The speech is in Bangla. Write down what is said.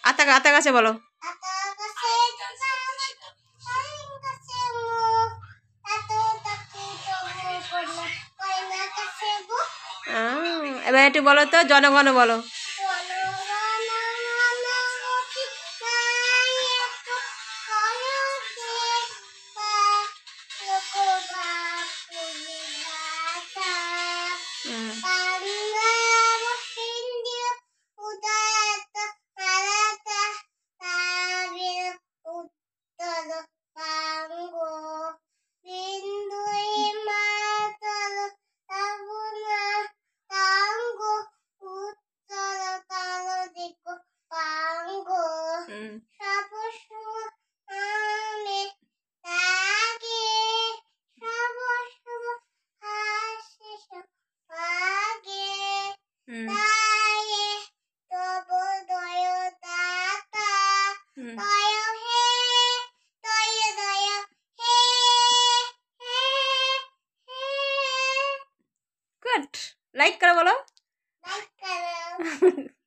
আতা গাছে বলো। এবার একটু বলো তো, জনগণ বলো। गुड। लाइक करो बोलो। लाइक करो।